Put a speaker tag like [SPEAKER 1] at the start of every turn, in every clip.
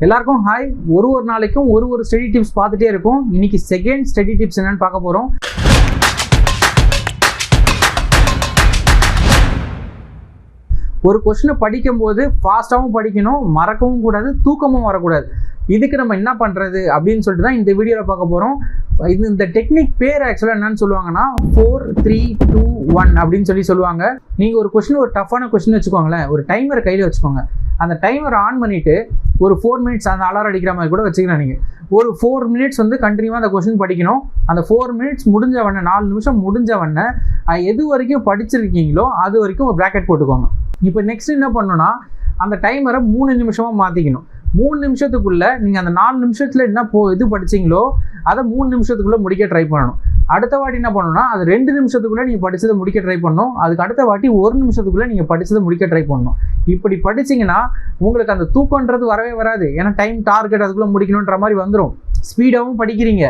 [SPEAKER 1] எல்லாருக்கும் ஹாய். ஒரு நாளைக்கும் ஒரு ஸ்டடி டிப்ஸ் பார்த்துட்டே இருக்கும். இன்னைக்கு செகண்ட் ஸ்டடி டிப்ஸ் என்னன்னு பார்க்க போகிறோம். ஒரு கொஸ்டினை படிக்கும்போது ஃபாஸ்ட்டாகவும் படிக்கணும், மறக்கவும் கூடாது, தூக்கமும் வரக்கூடாது. இதுக்கு நம்ம என்ன பண்ணுறது அப்படின்னு சொல்லிட்டு தான் இந்த வீடியோவில் பார்க்க போகிறோம். இந்த டெக்னிக் பேர் ஆக்சுவலாக என்னன்னு சொல்லுவாங்கன்னா 4 3 2 1 அப்படின்னு சொல்லுவாங்க. நீங்கள் ஒரு கொஸ்டின், ஒரு டஃப்பான கொஸ்டின் வச்சுக்கோங்களேன், ஒரு டைமரை கையில் வச்சுக்கோங்க. அந்த டைமரை ஆன் பண்ணிவிட்டு ஒரு 4 மினிட்ஸ் அந்த அலாரம் அடிக்கிற மாதிரி கூட வச்சுக்கலாம். நீங்கள் ஒரு 4 மினிட்ஸ் வந்து கண்டினியூவாக அந்த கொஸ்டின் படிக்கணும். அந்த 4 மினிட்ஸ் முடிஞ்சவொடனே, 4 நிமிஷம் முடிஞ்சவொடனே எது வரைக்கும் படிச்சிருக்கீங்களோ அது வரைக்கும் ஒரு ப்ராக்கெட் போட்டுக்கோங்க. இப்போ நெக்ஸ்ட் என்ன பண்ணணும்னா, அந்த டைமரை 3 நிமிஷமாக மாற்றிக்கணும். 3 நிமிஷத்துக்குள்ளே நீங்கள் அந்த 4 நிமிஷத்தில் என்ன இது படிச்சிங்களோ அதை 3 நிமிஷத்துக்குள்ளே முடிக்க ட்ரை பண்ணணும். அடுத்த வாட்டி என்ன பண்ணணும்னா, அது 2 நிமிஷத்துக்குள்ளே நீங்கள் படித்ததை முடிக்க ட்ரை பண்ணணும். அதுக்கு அடுத்த வாட்டி 1 நிமிஷத்துக்குள்ளே நீங்கள் படித்ததை முடிக்க ட்ரை பண்ணணும். இப்படி படிச்சிங்கன்னா உங்களுக்கு அந்த தூக்கன்றது வரவே வராது. ஏன்னா டைம் டார்கெட் அதுக்குள்ளே முடிக்கணுன்ற மாதிரி வந்துடும். ஸ்பீடாகவும் படிக்கிறீங்க,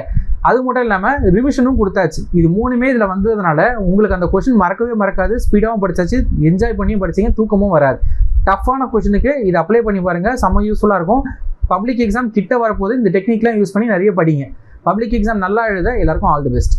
[SPEAKER 1] அது மட்டும் இல்லாமல் ரிவிஷனும் கொடுத்தாச்சு. இது 3மே இதில் வந்ததுனால உங்களுக்கு அந்த கொஸ்டின் மறக்கவே மறக்காது. ஸ்பீடாகவும் படித்தாச்சு, என்ஜாய் பண்ணியும் படிச்சிங்க, தூக்கமும் வராது. டஃப்பான கொஸ்டினுக்கு இதை அப்ளை பண்ணி பாருங்கள், செம்ம யூஸ்ஃபுல்லாக இருக்கும். பப்ளிக் எக்ஸாம் கிட்ட வரப்போது இந்த டெக்னிக்லாம் யூஸ் பண்ணி நிறைய படிங்க. பப்ளிக் எக்ஸாம் நல்லா எழுத எல்லாருக்கும் ஆல் தி பெஸ்ட்.